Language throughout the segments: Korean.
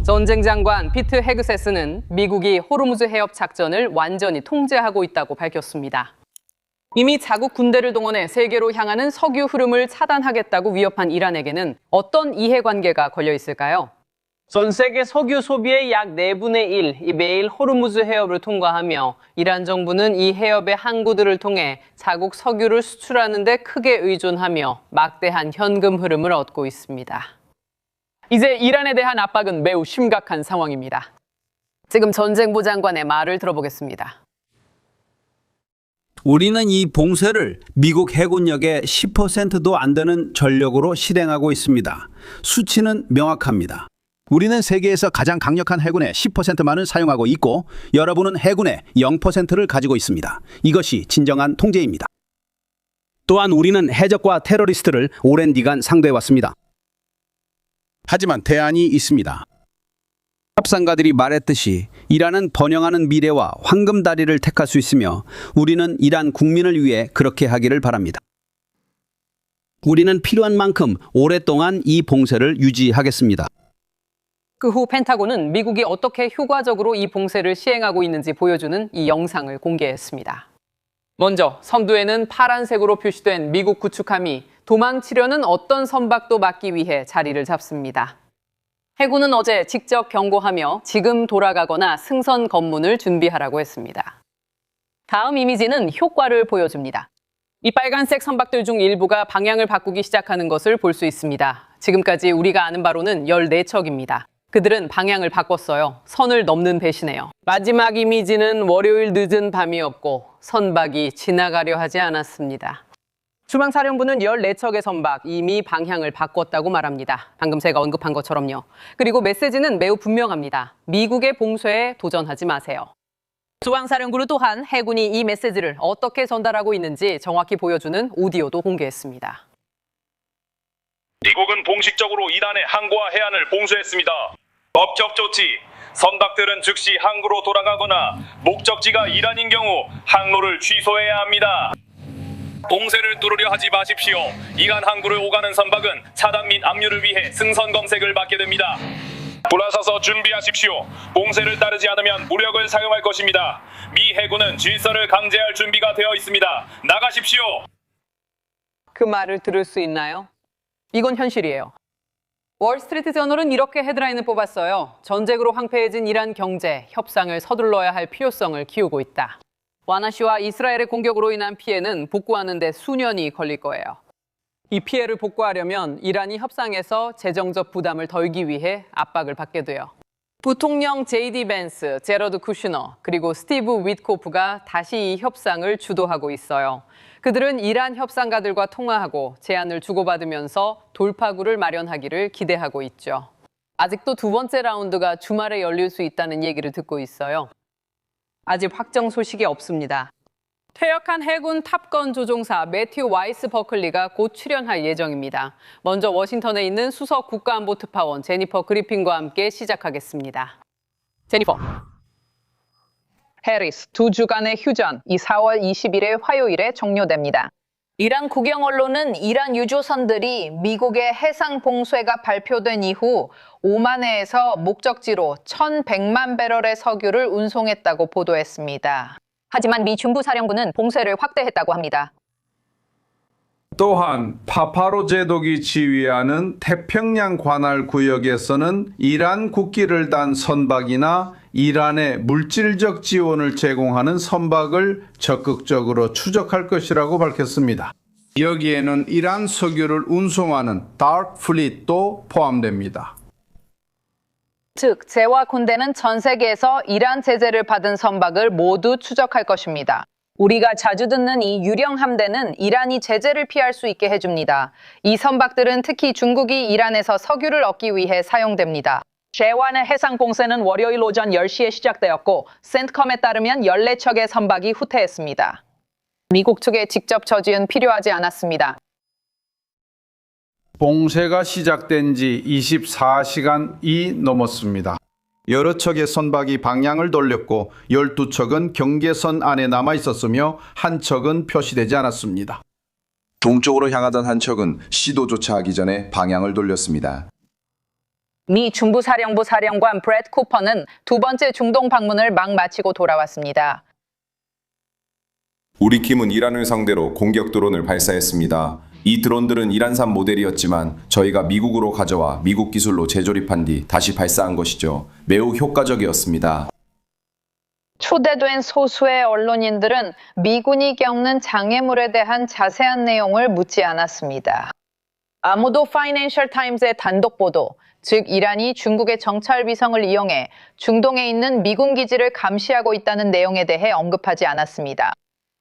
전쟁 장관 피트 헤그세스는 미국이 호르무즈 해협 작전을 완전히 통제하고 있다고 밝혔습니다. 이미 자국 군대를 동원해 세계로 향하는 석유 흐름을 차단하겠다고 위협한 이란에게는 어떤 이해관계가 걸려 있을까요? 전 세계 석유 소비의 약 4분의 1이 매일 호르무즈 해협을 통과하며 이란 정부는 이 해협의 항구들을 통해 자국 석유를 수출하는 데 크게 의존하며 막대한 현금 흐름을 얻고 있습니다. 이제 이란에 대한 압박은 매우 심각한 상황입니다. 지금 전쟁부 장관의 말을 들어보겠습니다. 우리는 이 봉쇄를 미국 해군력의 10%도 안 되는 전력으로 실행하고 있습니다. 수치는 명확합니다. 우리는 세계에서 가장 강력한 해군의 10%만을 사용하고 있고 여러분은 해군의 0%를 가지고 있습니다. 이것이 진정한 통제입니다. 또한 우리는 해적과 테러리스트를 오랜 기간 상대해왔습니다. 하지만 대안이 있습니다. 협상가들이 말했듯이 이란은 번영하는 미래와 황금 다리를 택할 수 있으며 우리는 이란 국민을 위해 그렇게 하기를 바랍니다. 우리는 필요한 만큼 오랫동안 이 봉쇄를 유지하겠습니다. 그 후 펜타곤은 미국이 어떻게 효과적으로 이 봉쇄를 시행하고 있는지 보여주는 이 영상을 공개했습니다. 먼저 선두에는 파란색으로 표시된 미국 구축함이 도망치려는 어떤 선박도 막기 위해 자리를 잡습니다. 해군은 어제 직접 경고하며 지금 돌아가거나 승선 검문을 준비하라고 했습니다. 다음 이미지는 효과를 보여줍니다. 이 빨간색 선박들 중 일부가 방향을 바꾸기 시작하는 것을 볼 수 있습니다. 지금까지 우리가 아는 바로는 14척입니다. 그들은 방향을 바꿨어요. 선을 넘는 배시네요. 마지막 이미지는 월요일 늦은 밤이었고 선박이 지나가려 하지 않았습니다. 중앙사령부는 14척의 선박 이미 방향을 바꿨다고 말합니다. 방금 제가 언급한 것처럼요. 그리고 메시지는 매우 분명합니다. 미국의 봉쇄에 도전하지 마세요. 중앙사령부는 또한 해군이 이 메시지를 어떻게 전달하고 있는지 정확히 보여주는 오디오도 공개했습니다. 미국은 공식적으로 이란의 항구와 해안을 봉쇄했습니다. 법적 조치, 선박들은 즉시 항구로 돌아가거나 목적지가 이란인 경우 항로를 취소해야 합니다. 봉쇄를 뚫으려 하지 마십시오. 이란 항구를 오가는 선박은 차단 및 압류를 위해 승선 검색을 받게 됩니다. 불라서서 준비하십시오. 봉쇄를 따르지 않으면 무력을 사용할 것입니다. 미 해군은 질서를 강제할 준비가 되어 있습니다. 나가십시오. 그 말을 들을 수 있나요? 이건 현실이에요. 월스트리트 저널은 이렇게 헤드라인을 뽑았어요. 전쟁으로 황폐해진 이란 경제, 협상을 서둘러야 할 필요성을 키우고 있다. 와나시와 이스라엘의 공격으로 인한 피해는 복구하는 데 수년이 걸릴 거예요. 이 피해를 복구하려면 이란이 협상에서 재정적 부담을 덜기 위해 압박을 받게 돼요. 부통령 제이디 벤스, 제러드 쿠슈너, 그리고 스티브 윗코프가 다시 이 협상을 주도하고 있어요. 그들은 이란 협상가들과 통화하고 제안을 주고받으면서 돌파구를 마련하기를 기대하고 있죠. 아직도 두 번째 라운드가 주말에 열릴 수 있다는 얘기를 듣고 있어요. 아직 확정 소식이 없습니다. 퇴역한 해군 탑건 조종사 매튜 와이스 버클리가 곧 출연할 예정입니다. 먼저 워싱턴에 있는 수석 국가안보특파원 제니퍼 그리핀과 함께 시작하겠습니다. 제니퍼. 해리스 두 주간의 휴전, 이 4월 20일의 화요일에 종료됩니다. 이란 국영 언론은 이란 유조선들이 미국의 해상 봉쇄가 발표된 이후 오만해에서 목적지로 1,100만 배럴의 석유를 운송했다고 보도했습니다. 하지만 미 중부사령부는 봉쇄를 확대했다고 합니다. 또한 파파로 제독이 지휘하는 태평양 관할 구역에서는 이란 국기를 단 선박이나 이란에 물질적 지원을 제공하는 선박을 적극적으로 추적할 것이라고 밝혔습니다. 여기에는 이란 석유를 운송하는 다크 플릿도 포함됩니다. 즉, 제와 군대는 전 세계에서 이란 제재를 받은 선박을 모두 추적할 것입니다. 우리가 자주 듣는 이 유령 함대는 이란이 제재를 피할 수 있게 해줍니다. 이 선박들은 특히 중국이 이란에서 석유를 얻기 위해 사용됩니다. 제와의 해상 봉쇄는 월요일 오전 10시에 시작되었고 센트컴에 따르면 14척의 선박이 후퇴했습니다. 미국 측의 직접 저지은 필요하지 않았습니다. 봉쇄가 시작된 지 24시간이 넘었습니다. 여러 척의 선박이 방향을 돌렸고 12척은 경계선 안에 남아 있었으며 한 척은 표시되지 않았습니다. 동쪽으로 향하던 한 척은 시도조차 하기 전에 방향을 돌렸습니다. 미 중부사령부 사령관 브렛 쿠퍼는 두 번째 중동 방문을 막 마치고 돌아왔습니다. 우리 팀은 이란을 상대로 공격 드론을 발사했습니다. 이 드론들은 이란산 모델이었지만 저희가 미국으로 가져와 미국 기술로 재조립한 뒤 다시 발사한 것이죠. 매우 효과적이었습니다. 초대된 소수의 언론인들은 미군이 겪는 장애물에 대한 자세한 내용을 묻지 않았습니다. 아무도 파이낸셜 타임즈의 단독 보도, 즉 이란이 중국의 정찰 위성을 이용해 중동에 있는 미군 기지를 감시하고 있다는 내용에 대해 언급하지 않았습니다.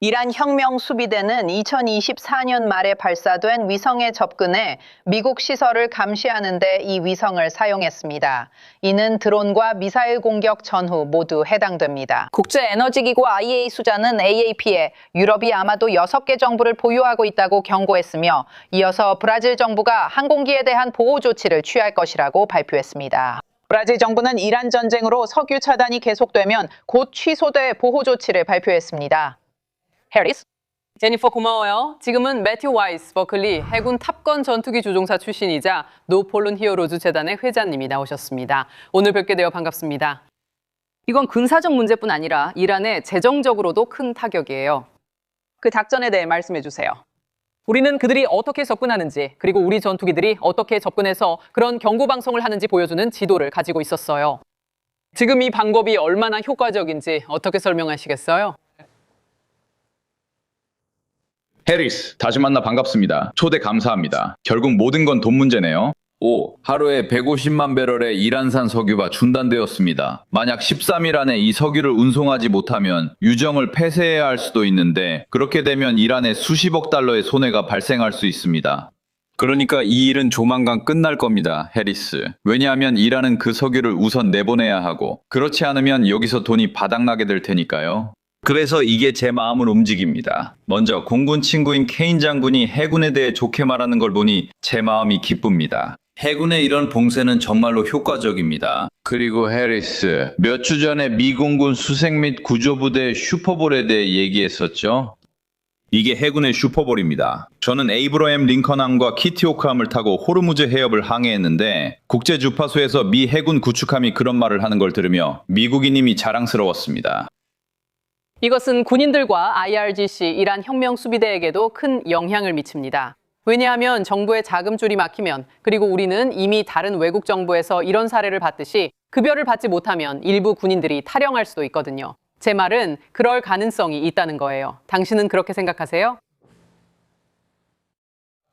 이란 혁명 수비대는 2024년 말에 발사된 위성에 접근해 미국 시설을 감시하는 데 이 위성을 사용했습니다. 이는 드론과 미사일 공격 전후 모두 해당됩니다. 국제에너지기구 IEA 수장은 AAP에 유럽이 아마도 6개 정부를 보유하고 있다고 경고했으며 이어서 브라질 정부가 항공기에 대한 보호 조치를 취할 것이라고 발표했습니다. 브라질 정부는 이란 전쟁으로 석유 차단이 계속되면 곧 취소될 보호 조치를 발표했습니다. 해리스. 제니퍼 고마워요. 지금은 매튜 와이스 버클리 해군 탑건 전투기 조종사 출신이자 노폴론 히어로즈 재단의 회장님이 나오셨습니다. 오늘 뵙게 되어 반갑습니다. 이건 군사적 문제뿐 아니라 이란의 재정적으로도 큰 타격이에요. 그 작전에 대해 말씀해 주세요. 우리는 그들이 어떻게 접근하는지, 그리고 우리 전투기들이 어떻게 접근해서 그런 경고 방송을 하는지 보여주는 지도를 가지고 있었어요. 지금 이 방법이 얼마나 효과적인지 어떻게 설명하시겠어요? 해리스, 다시 만나 반갑습니다. 초대 감사합니다. 결국 모든 건 돈 문제네요. 하루에 150만 배럴의 이란산 석유가 중단되었습니다. 만약 13일 안에 이 석유를 운송하지 못하면 유정을 폐쇄해야 할 수도 있는데 그렇게 되면 이란에 수십억 달러의 손해가 발생할 수 있습니다. 그러니까 이 일은 조만간 끝날 겁니다, 해리스. 왜냐하면 이란은 그 석유를 우선 내보내야 하고 그렇지 않으면 여기서 돈이 바닥나게 될 테니까요. 그래서 이게 제 마음을 움직입니다. 먼저 공군 친구인 케인 장군이 해군에 대해 좋게 말하는 걸 보니 제 마음이 기쁩니다. 해군의 이런 봉쇄는 정말로 효과적입니다. 그리고 해리스, 몇 주 전에 미 공군 수색 및 구조부대 슈퍼볼에 대해 얘기했었죠? 이게 해군의 슈퍼볼입니다. 저는 에이브러햄 링컨함과 키티호크함을 타고 호르무즈 해협을 항해했는데 국제 주파수에서 미 해군 구축함이 그런 말을 하는 걸 들으며 미국인님이 자랑스러웠습니다. 이것은 군인들과 IRGC 이란 혁명 수비대에게도 큰 영향을 미칩니다. 왜냐하면 정부의 자금줄이 막히면, 그리고 우리는 이미 다른 외국 정부에서 이런 사례를 봤듯이 급여를 받지 못하면 일부 군인들이 탈영할 수도 있거든요. 제 말은 그럴 가능성이 있다는 거예요. 당신은 그렇게 생각하세요?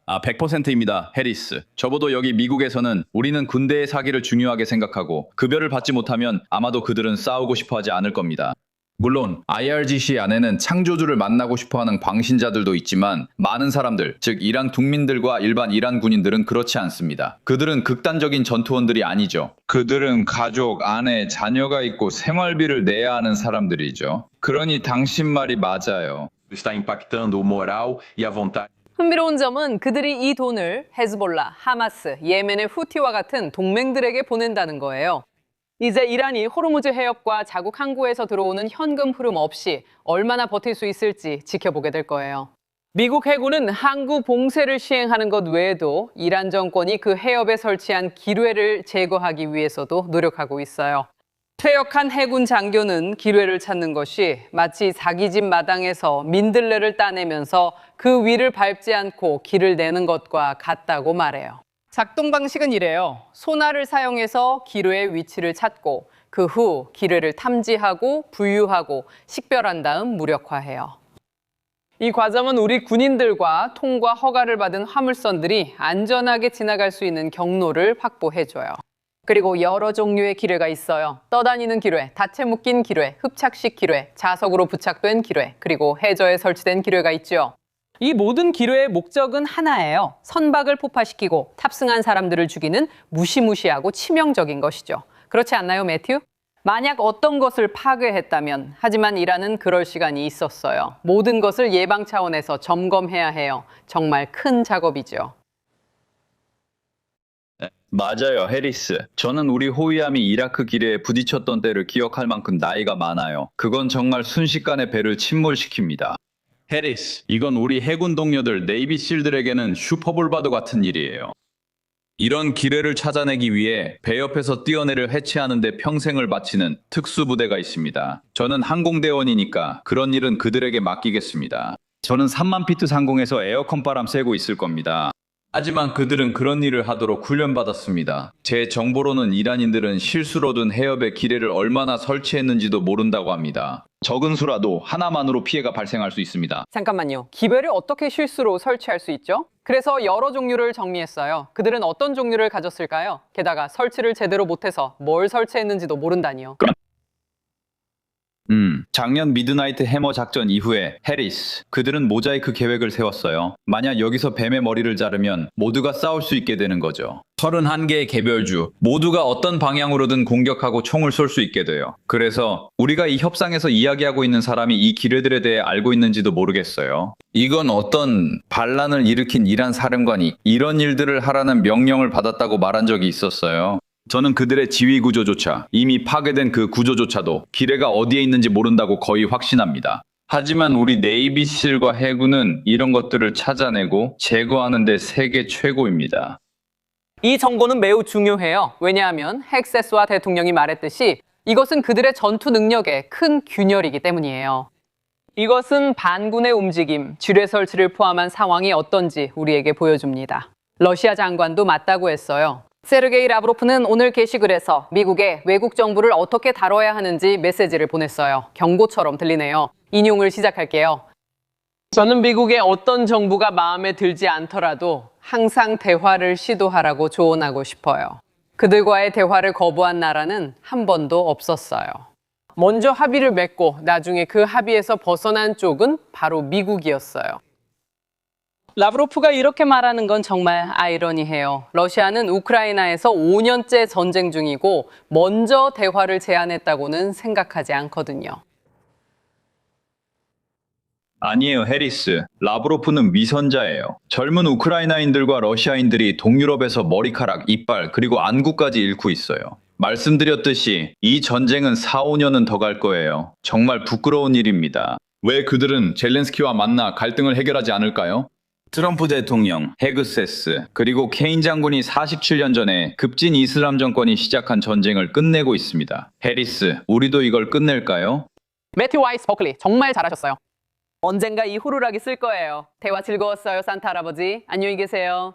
100%입니다, 해리스. 저보도 여기 미국에서는 우리는 군대의 사기를 중요하게 생각하고 급여를 받지 못하면 아마도 그들은 싸우고 싶어 하지 않을 겁니다. 물론 IRGC 안에는 창조주를 만나고 싶어하는 광신자들도 있지만 많은 사람들, 즉 이란 국민들과 일반 이란 군인들은 그렇지 않습니다. 그들은 극단적인 전투원들이 아니죠. 그들은 가족, 아내, 자녀가 있고 생활비를 내야 하는 사람들이죠. 그러니 당신 말이 맞아요. Está impactando o moral e a vontade. 흥미로운 점은 그들이 이 돈을 헤즈볼라, 하마스, 예멘의 후티와 같은 동맹들에게 보낸다는 거예요. 이제 이란이 호르무즈 해협과 자국 항구에서 들어오는 현금 흐름 없이 얼마나 버틸 수 있을지 지켜보게 될 거예요. 미국 해군은 항구 봉쇄를 시행하는 것 외에도 이란 정권이 그 해협에 설치한 기뢰를 제거하기 위해서도 노력하고 있어요. 퇴역한 해군 장교는 기뢰를 찾는 것이 마치 자기 집 마당에서 민들레를 따내면서 그 위를 밟지 않고 길을 내는 것과 같다고 말해요. 작동 방식은 이래요. 소나를 사용해서 기뢰의 위치를 찾고 그 후 기뢰를 탐지하고 분류하고 식별한 다음 무력화해요. 이 과정은 우리 군인들과 통과 허가를 받은 화물선들이 안전하게 지나갈 수 있는 경로를 확보해줘요. 그리고 여러 종류의 기뢰가 있어요. 떠다니는 기뢰, 닫혀 묶인 기뢰, 흡착식 기뢰, 자석으로 부착된 기뢰, 그리고 해저에 설치된 기뢰가 있죠. 이 모든 기뢰의 목적은 하나예요. 선박을 폭파시키고 탑승한 사람들을 죽이는 무시무시하고 치명적인 것이죠. 그렇지 않나요, 매튜? 만약 어떤 것을 파괴했다면, 하지만 이란은 그럴 시간이 있었어요. 모든 것을 예방 차원에서 점검해야 해요. 정말 큰 작업이죠. 맞아요, 해리스. 저는 우리 호위함이 이라크 기뢰에 부딪혔던 때를 기억할 만큼 나이가 많아요. 그건 정말 순식간에 배를 침몰시킵니다. 해리스, 이건 우리 해군 동료들 네이비 실들에게는 슈퍼볼바도 같은 일이에요. 이런 기뢰를 찾아내기 위해 배 옆에서 뛰어내려 해체하는 데 평생을 바치는 특수부대가 있습니다. 저는 항공대원이니까 그런 일은 그들에게 맡기겠습니다. 저는 3만 피트 상공에서 에어컨 바람 쐬고 있을 겁니다. 하지만 그들은 그런 일을 하도록 훈련받았습니다. 제 정보로는 이란인들은 실수로 둔 해협에 기뢰를 얼마나 설치했는지도 모른다고 합니다. 적은 수라도 하나만으로 피해가 발생할 수 있습니다. 잠깐만요. 기뢰를 어떻게 실수로 설치할 수 있죠? 그래서 여러 종류를 정리했어요. 그들은 어떤 종류를 가졌을까요? 게다가 설치를 제대로 못해서 뭘 설치했는지도 모른다니요. 작년 미드나이트 해머 작전 이후에 해리스, 그들은 모자이크 계획을 세웠어요. 만약 여기서 뱀의 머리를 자르면 모두가 싸울 수 있게 되는 거죠. 31개의 개별주, 모두가 어떤 방향으로든 공격하고 총을 쏠 수 있게 돼요. 그래서 우리가 이 협상에서 이야기하고 있는 사람이 이 기뢰들에 대해 알고 있는지도 모르겠어요. 이건 어떤 반란을 일으킨 이란 사령관이 이런 일들을 하라는 명령을 받았다고 말한 적이 있었어요. 저는 그들의 지휘 구조조차, 이미 파괴된 그 구조조차도 기뢰가 어디에 있는지 모른다고 거의 확신합니다. 하지만 우리 네이비실과 해군은 이런 것들을 찾아내고 제거하는 데 세계 최고입니다. 이 정보는 매우 중요해요. 왜냐하면 헥세스와 대통령이 말했듯이 이것은 그들의 전투 능력의 큰 균열이기 때문이에요. 이것은 반군의 움직임, 지뢰 설치를 포함한 상황이 어떤지 우리에게 보여줍니다. 러시아 장관도 맞다고 했어요. 세르게이 라브로프는 오늘 게시글에서 미국의 외국 정부를 어떻게 다뤄야 하는지 메시지를 보냈어요. 경고처럼 들리네요. 인용을 시작할게요. 저는 미국의 어떤 정부가 마음에 들지 않더라도 항상 대화를 시도하라고 조언하고 싶어요. 그들과의 대화를 거부한 나라는 한 번도 없었어요. 먼저 합의를 맺고 나중에 그 합의에서 벗어난 쪽은 바로 미국이었어요. 라브로프가 이렇게 말하는 건 정말 아이러니해요. 러시아는 우크라이나에서 5년째 전쟁 중이고 먼저 대화를 제안했다고는 생각하지 않거든요. 아니에요, 해리스. 라브로프는 위선자예요. 젊은 우크라이나인들과 러시아인들이 동유럽에서 머리카락, 이빨, 그리고 안구까지 잃고 있어요. 말씀드렸듯이 이 전쟁은 4, 5년은 더 갈 거예요. 정말 부끄러운 일입니다. 왜 그들은 젤렌스키와 만나 갈등을 해결하지 않을까요? 트럼프 대통령, 헤그세스, 그리고 케인 장군이 47년 전에 급진 이슬람 정권이 시작한 전쟁을 끝내고 있습니다. 해리스, 우리도 이걸 끝낼까요? 매튜 와이스 버클리 정말 잘하셨어요. 언젠가 이 호루라기 쓸 거예요. 대화 즐거웠어요, 산타 할아버지. 안녕히 계세요.